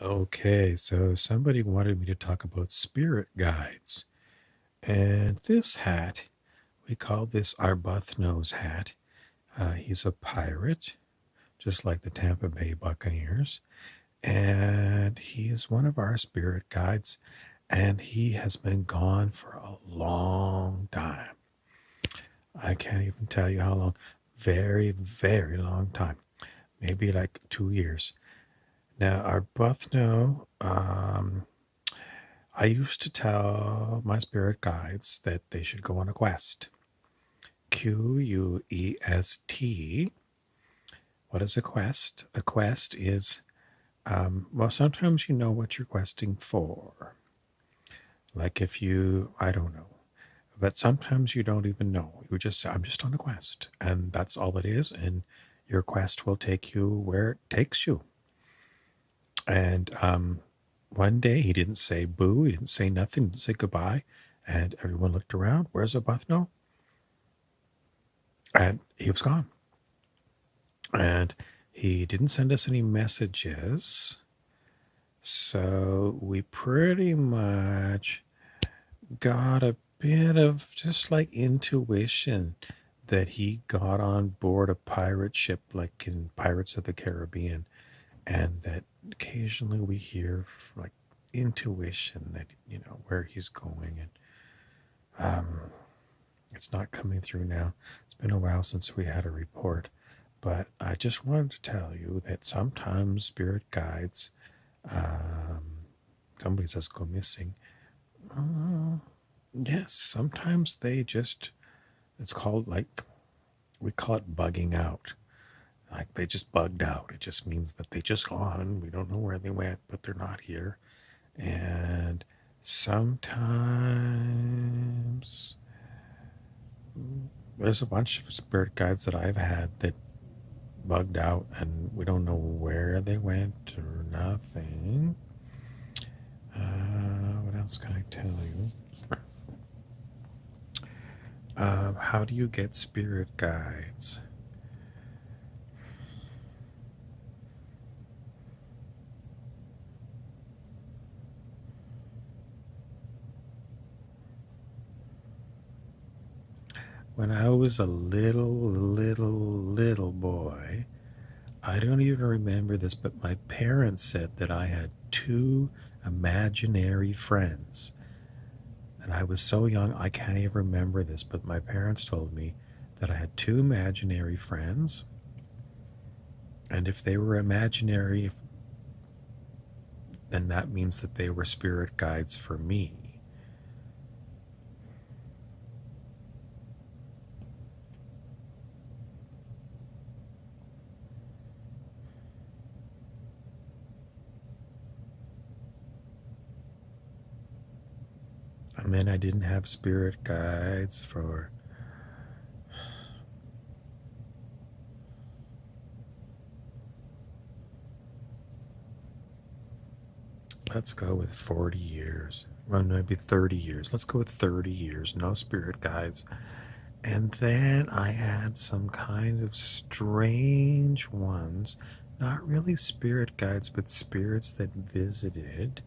Okay, so somebody wanted me to talk about spirit guides. And this hat, we call this Arbuthnot's hat. He's a pirate, just like the Tampa Bay Buccaneers. And he's one of our spirit guides. And he has been gone for a long time. I can't even tell you how long. Very, very long time. Maybe like 2 years. Now, Arbuthnot, I used to tell my spirit guides that they should go on a quest. Quest. What is a quest? A quest is, well, sometimes you know what you're questing for. Like if you, I don't know, but sometimes you don't even know. You just say, I'm just on a quest. And that's all it is. And your quest will take you where it takes you. And one day he didn't say boo, he didn't say nothing, didn't say goodbye. And everyone looked around. Where's Arbuthnot? And he was gone. And he didn't send us any messages. So we pretty much got a bit of just like intuition that he got on board a pirate ship like in Pirates of the Caribbean, and that occasionally we hear like intuition that where he's going, and it's not coming through now. It's been a while since we had a report, but I just wanted to tell you that sometimes spirit guides, somebody says go missing. Yes, sometimes they just, it's called like, we call it bugging out. Like they just bugged out. It just means that they just gone. We don't know where they went, but they're not here. And sometimes there's a bunch of spirit guides that I've had that bugged out and we don't know where they went or nothing. What else can I tell you? How do you get spirit guides? When I was a little boy, I don't even remember this, but my parents said that I had two imaginary friends. And I was so young, I can't even remember this, but my parents told me that I had two imaginary friends. And if they were imaginary, then that means that they were spirit guides for me. And then I didn't have spirit guides for, let's go with 40 years. Well, maybe 30 years. Let's go with 30 years. No spirit guides. And then I had some kind of strange ones, not really spirit guides, but spirits that visited.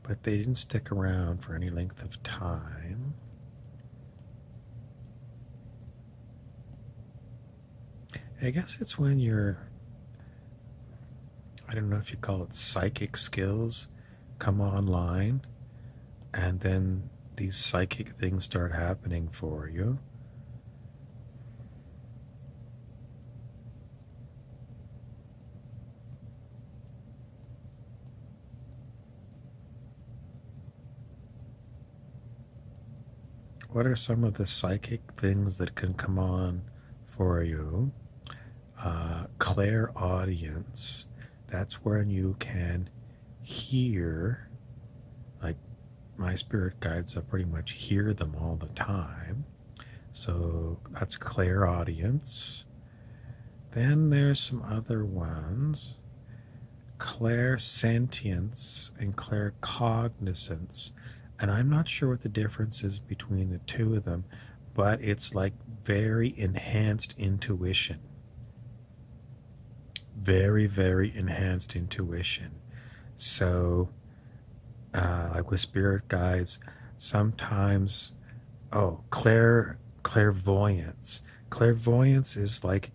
But they didn't stick around for any length of time. I guess it's when you're, I don't know if you call it psychic skills, come online, and then these psychic things start happening for you. What are some of the psychic things that can come on for you? Clairaudience. That's when you can hear, like my spirit guides, I pretty much hear them all the time. So that's clairaudience. Then there's some other ones. Clairsentience and claircognizance. And I'm not sure what the difference is between the two of them, but it's like very enhanced intuition. very, very enhanced intuition. So, like with spirit guides, sometimes, clairvoyance. Clairvoyance is like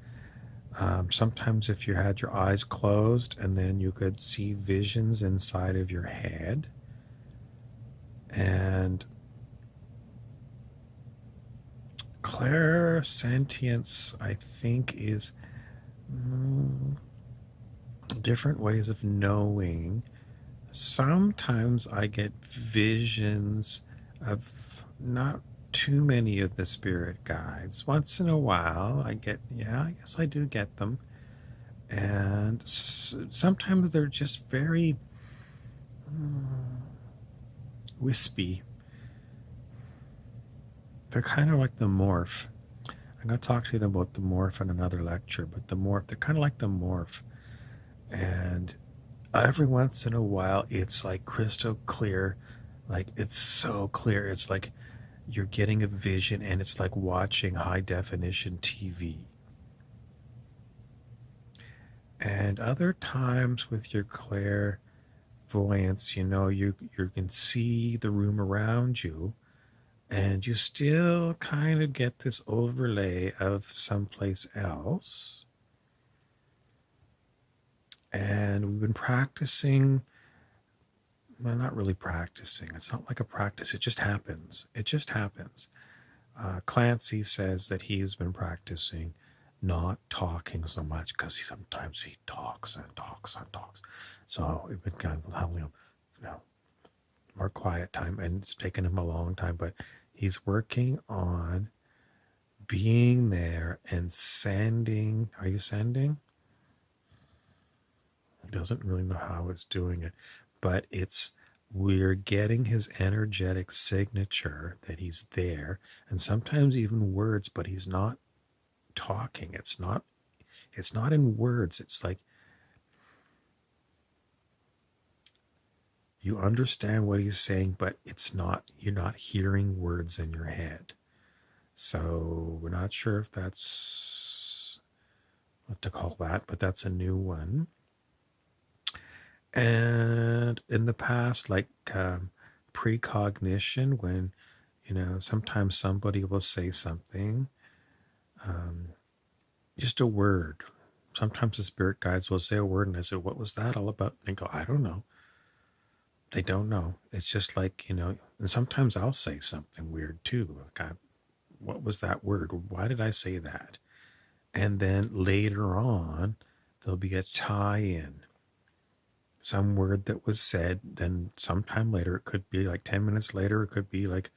sometimes if you had your eyes closed and then you could see visions inside of your head. And clairsentience, I think, is different ways of knowing. Sometimes I get visions of not too many of the spirit guides. Once in a while, I guess I do get them. And sometimes they're just very wispy. They're kind of like the morph. I'm going to talk to you about the morph in another lecture, but the morph, they're kind of like the morph. And every once in a while, it's like crystal clear. Like it's so clear. It's like you're getting a vision and it's like watching high definition TV. And other times with your clairvoyance, you can see the room around you and you still kind of get this overlay of someplace else. And we've been practicing, well, not really practicing. It's not like a practice. It just happens. It just happens. Clancy says that he's been practicing not talking so much because sometimes he talks and talks and talks. So we've been kind of having more quiet time, and it's taken him a long time, but he's working on being there and sending. Are you sending? He doesn't really know how it's doing it, but we're getting his energetic signature that he's there, and sometimes even words, but he's not talking. It's not in words. It's like you understand what he's saying, but you're not hearing words in your head. So we're not sure if that's what to call that, but that's a new one. And in the past, like precognition, when sometimes somebody will say something, just a word. Sometimes the spirit guides will say a word, and I say, "What was that all about?" And they go, "I don't know." They don't know. It's just like, and sometimes I'll say something weird too. Like, what was that word? Why did I say that? And then later on, there'll be a tie-in. Some word that was said, then sometime later, it could be like 10 minutes later, it could be like,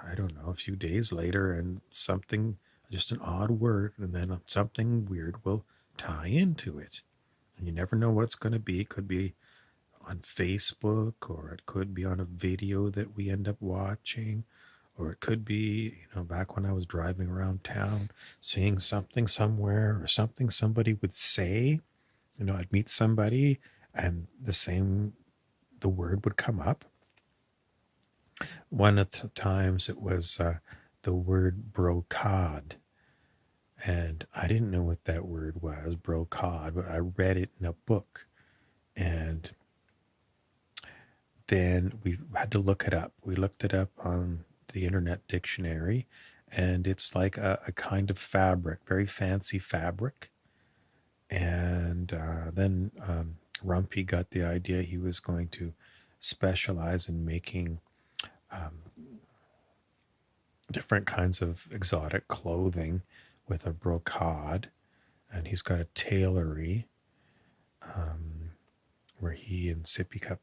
I don't know, a few days later, and something, just an odd word, and then something weird will tie into it. And you never know what it's going to be. It could be on Facebook, or it could be on a video that we end up watching, or it could be, back when I was driving around town, seeing something somewhere, or something somebody would say. I'd meet somebody and the word would come up. One of the times it was the word brocade. And I didn't know what that word was, brocade, but I read it in a book. And then we had to look it up. We looked it up on the Internet Dictionary, and it's like a kind of fabric, very fancy fabric. And then Rumpy got the idea he was going to specialize in making different kinds of exotic clothing with a brocade. And he's got a tailory where he and Sippy Cup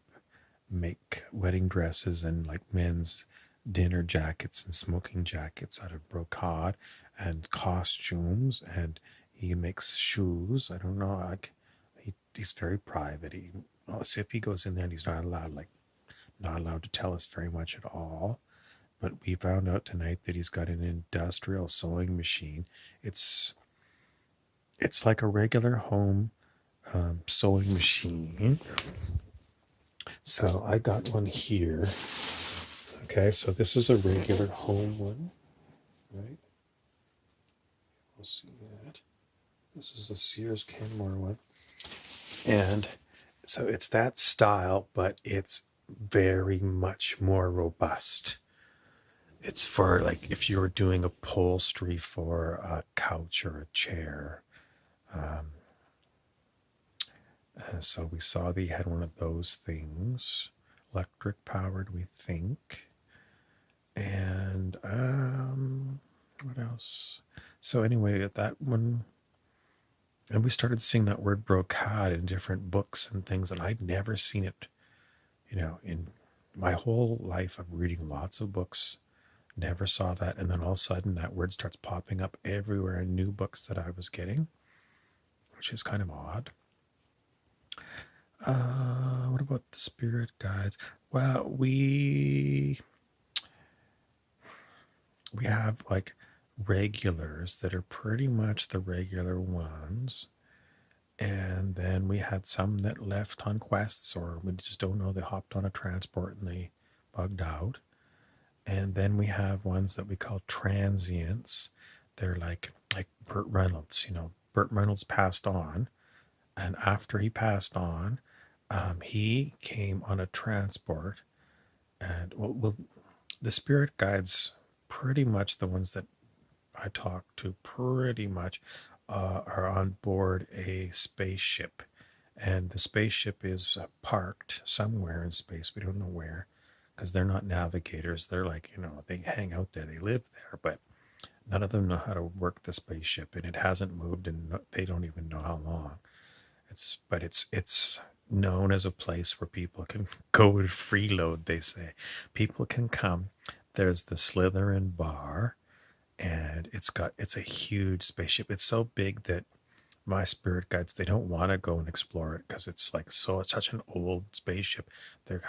make wedding dresses and like men's dinner jackets and smoking jackets out of brocade, and costumes, and he makes shoes. I don't know, like he's very private. Sippy goes in there and he's not allowed to tell us very much at all. But we found out tonight that he's got an industrial sewing machine. It's like a regular home sewing machine. So I got one here. Okay, so this is a regular home one, right? We'll see that. This is a Sears Kenmore one. And so it's that style, but it's very much more robust. It's for like if you were doing upholstery for a couch or a chair. So we saw that he had one of those things, electric powered, we think. And what else? So anyway, that one, and we started seeing that word brocade in different books and things, and I'd never seen it, in my whole life of reading lots of books. Never saw that, and then all of a sudden that word starts popping up everywhere in new books that I was getting, which is kind of odd. What about the spirit guides? Well, we have like regulars that are pretty much the regular ones, and then we had some that left on quests, or we just don't know, they hopped on a transport and they bugged out. And then we have ones that we call transients. They're like Burt Reynolds. Burt Reynolds passed on, and after he passed on, he came on a transport. And the spirit guides, pretty much the ones that I talk to, pretty much are on board a spaceship. And the spaceship is parked somewhere in space. We don't know where, because they're not navigators. They're like, they hang out there, they live there, but none of them know how to work the spaceship, and it hasn't moved, and they don't even know how long. It's known as a place where people can go and freeload, they say. People can come. There's the Slytherin bar, and it's a huge spaceship. It's so big that my spirit guides, they don't want to go and explore it, because it's like such an old spaceship. They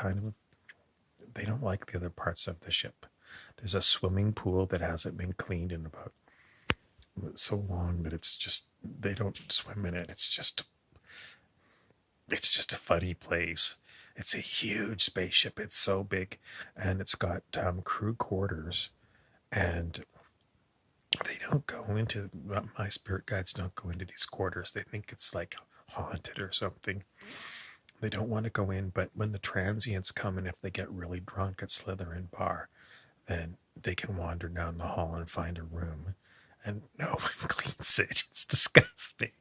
don't like the other parts of the ship. There's a swimming pool that hasn't been cleaned in about so long that it's just, they don't swim in it. It's just a funny place. It's a huge spaceship. It's so big, and it's got crew quarters, and they don't go into, my spirit guides don't go into these quarters. They think it's like haunted or something. They don't want to go in, but when the transients come, and if they get really drunk at Slytherin Bar, then they can wander down the hall and find a room, and no one cleans it. It's disgusting.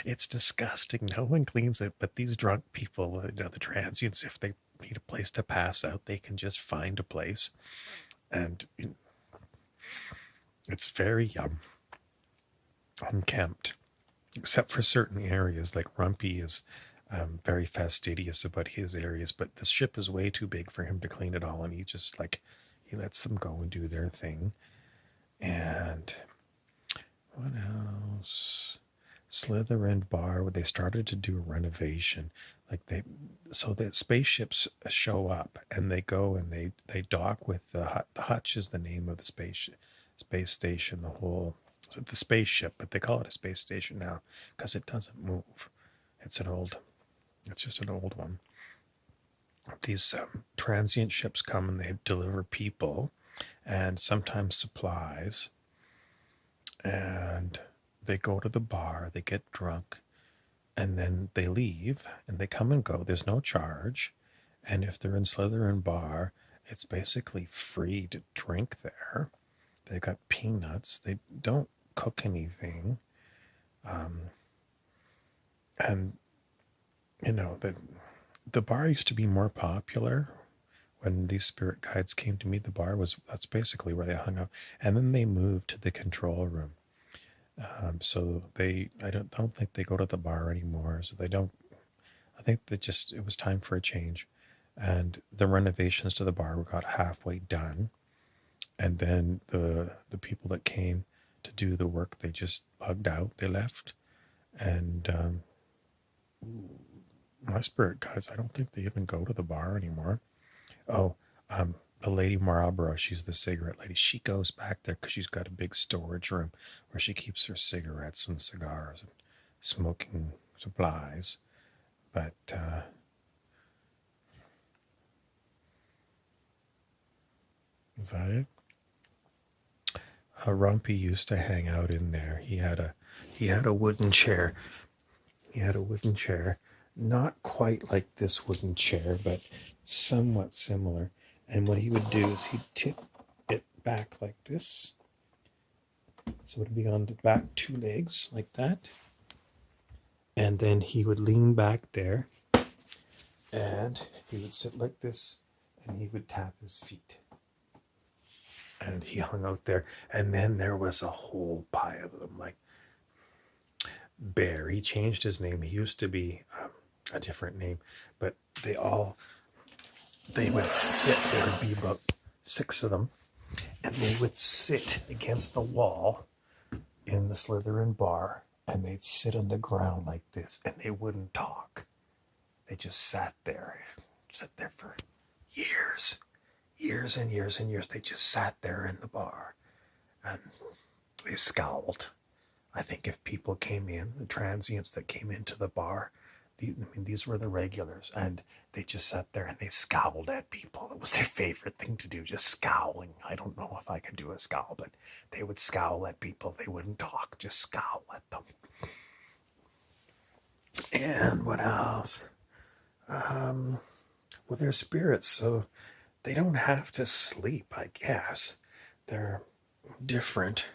It's disgusting. No one cleans it, but these drunk people, the transients, if they need a place to pass out, they can just find a place, and it's very unkempt, except for certain areas. Like Rumpy is very fastidious about his areas, but the ship is way too big for him to clean it all, and he lets them go and do their thing. And what else? Slytherin Bar, where they started to do a renovation. So the spaceships show up, and they go and they dock with the Hutch is the name of the space station. The spaceship, but they call it a space station now because it doesn't move. It's just an old one. These transient ships come and they deliver people and sometimes supplies, and they go to the bar, they get drunk, and then they leave, and they come and go. There's no charge, and if they're in Slytherin Bar, it's basically free to drink there. They got peanuts. They don't cook anything, and the bar used to be more popular when these spirit guides came to me. That's basically where they hung out, and then they moved to the control room. So I don't think they go to the bar anymore. So they don't. I think that it was time for a change, and the renovations to the bar got halfway done, and then the people that came to do the work, they just bugged out. They left, and my spirit guides, I don't think they even go to the bar anymore. Oh, the Lady Marlborough, she's the cigarette lady. She goes back there because she's got a big storage room where she keeps her cigarettes and cigars and smoking supplies. But is that it? Rumpy used to hang out in there. He had a wooden chair. not quite like this wooden chair, but somewhat similar. And what he would do is he'd tip it back like this. So it would be on the back two legs like that. And then he would lean back there and he would sit like this and he would tap his feet. And he hung out there. And then there was a whole pile of them, like Bear. He changed his name. He used to be a different name, but they would sit. There would be about 6 of them, and they would sit against the wall in the Slytherin bar, and they'd sit on the ground like this, and they wouldn't talk. They just sat there for years, years and years and years. They just sat there in the bar, and they scowled. I think if people came in, the transients that came into the bar, these were the regulars, and they just sat there and they scowled at people. It was their favorite thing to do, just scowling. I don't know if I could do a scowl, but they would scowl at people. They wouldn't talk, just scowl at them. And what else? Well, they're spirits, so they don't have to sleep, I guess. They're different.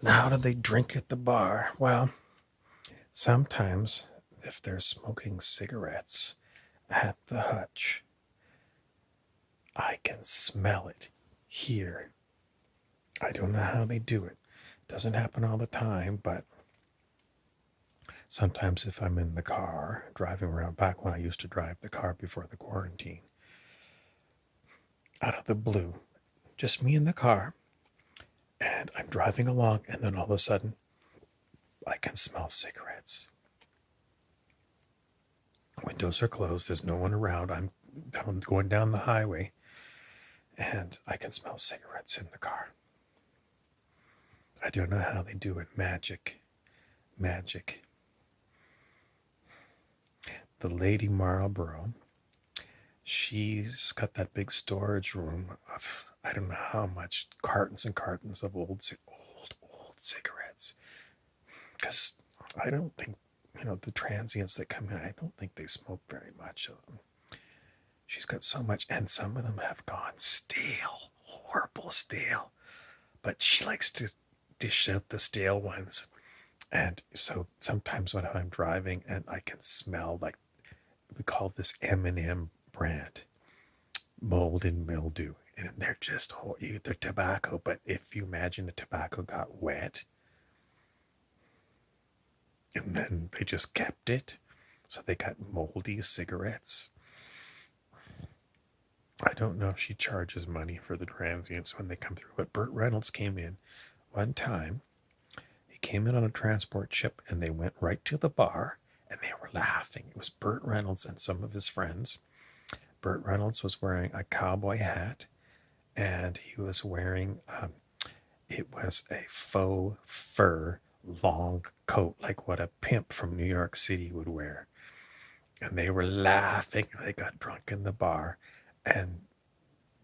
Now, how do they drink at the bar? Well, sometimes if they're smoking cigarettes at the hutch, I can smell it here. I don't know how they do it. Doesn't happen all the time, but sometimes if I'm in the car driving around, back when I used to drive the car before the quarantine, out of the blue, just me in the car, and I'm driving along, and then all of a sudden, I can smell cigarettes. Windows are closed, there's no one around, I'm going down the highway, and I can smell cigarettes in the car. I don't know how they do it. Magic. The Lady Marlborough, she's got that big storage room of I don't know how much, cartons and cartons of old cigarettes. Because I don't think, the transients that come in, I don't think they smoke very much of them. She's got so much, and some of them have gone stale, horrible stale. But she likes to dish out the stale ones. And so sometimes when I'm driving and I can smell, like, we call this M&M brand, mold and mildew. And they're just, they're tobacco, but if you imagine the tobacco got wet, and then they just kept it, so they got moldy cigarettes. I don't know if she charges money for the transients when they come through, but Burt Reynolds came in one time. He came in on a transport ship, and they went right to the bar, and they were laughing. It was Burt Reynolds and some of his friends. Burt Reynolds was wearing a cowboy hat, and he was wearing, it was a faux fur long coat, like what a pimp from New York City would wear. And they were laughing. They got drunk in the bar, and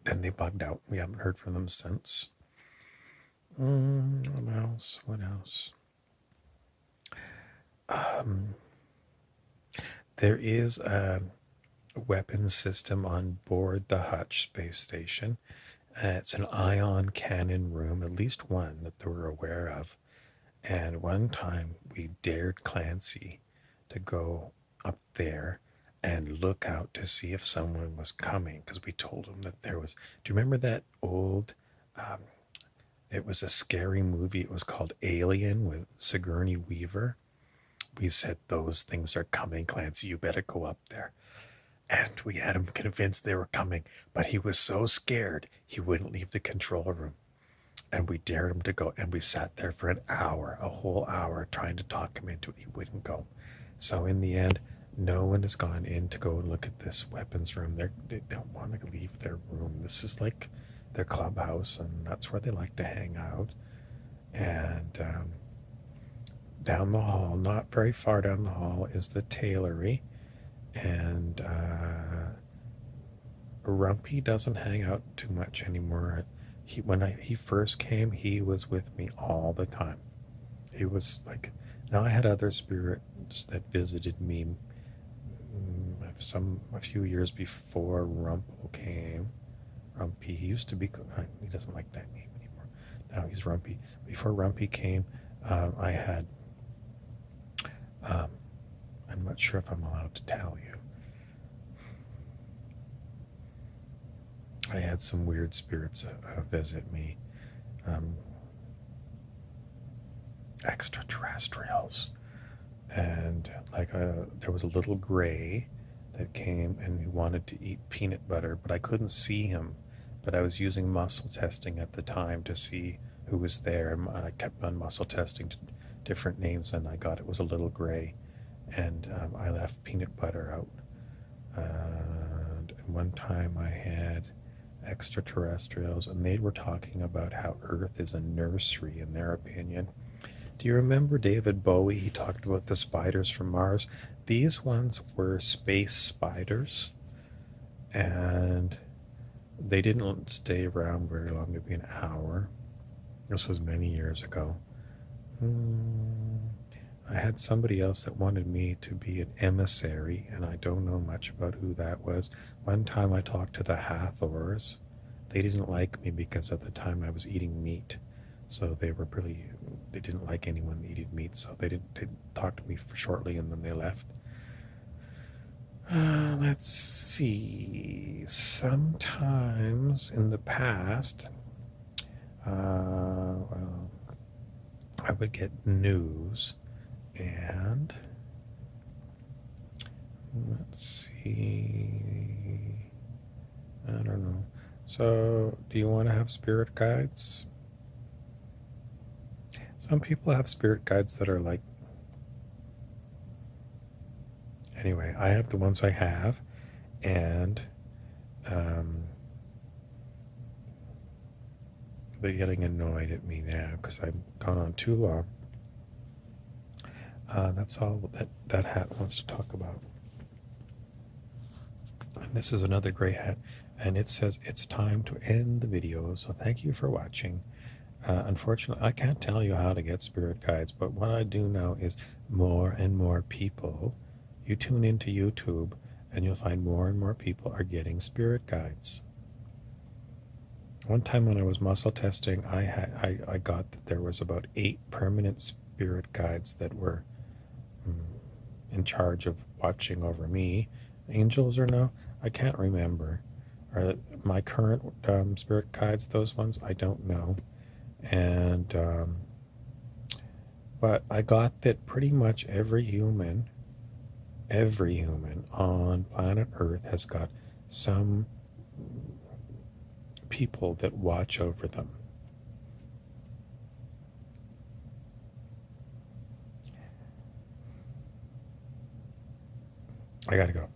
then they bugged out. We haven't heard from them since. What else? There is a weapons system on board the Hutch space station. It's an ion cannon room, at least one that they were aware of. And one time we dared Clancy to go up there and look out to see if someone was coming, because we told him that there was. Do you remember that old, it was a scary movie, it was called Alien with Sigourney Weaver? We said, those things are coming, Clancy, you better go up there. And we had him convinced they were coming, but he was so scared he wouldn't leave the control room. And we dared him to go, and we sat there for an hour, a whole hour, trying to talk him into it. He wouldn't go. So in the end, no one has gone in to go and look at this weapons room. They don't want to leave their room. This is like their clubhouse, and that's where they like to hang out. And down the hall, not very far down the hall, is the tailory. And Rumpy doesn't hang out too much anymore. When he first came, he was with me all the time. He was like, now I had other spirits that visited me a few years before Rumpel came. Rumpy. He used to be. He doesn't like that name anymore. Now he's Rumpy. Before Rumpy came, I had. Um, I'm not sure if I'm allowed to tell you. I had some weird spirits visit me. Extraterrestrials. And there was a little gray that came and he wanted to eat peanut butter, but I couldn't see him. But I was using muscle testing at the time to see who was there, and I kept on muscle testing to different names, and I got it was a little gray, and I left peanut butter out. And one time I had extraterrestrials, and they were talking about how Earth is a nursery in their opinion. Do you remember David Bowie? He talked about the spiders from Mars. These ones were space spiders, and they didn't stay around very long, maybe an hour. This was many years ago. I had somebody else that wanted me to be an emissary, and I don't know much about who that was. One time I talked to the Hathors. They didn't like me because at the time I was eating meat. So they didn't like anyone that eated meat, so they talk to me for shortly, and then they left. Let's see. Sometimes in the past, well, I would get news, and let's see. I don't know. So, do you want to have spirit guides? Some people have spirit guides that are like. Anyway, I have the ones I have, and they're getting annoyed at me now because I've gone on too long. That's all that hat wants to talk about. And this is another gray hat, and it says it's time to end the video, so thank you for watching. Unfortunately, I can't tell you how to get spirit guides, but what I do know is more and more people, you tune into YouTube and you'll find more and more people are getting spirit guides. One time when I was muscle testing, I got that there was about 8 permanent spirit guides that were in charge of watching over me. Angels or no? I can't remember. Are my current spirit guides those ones? I don't know. And but I got that pretty much every human on planet Earth has got some people that watch over them. I gotta go.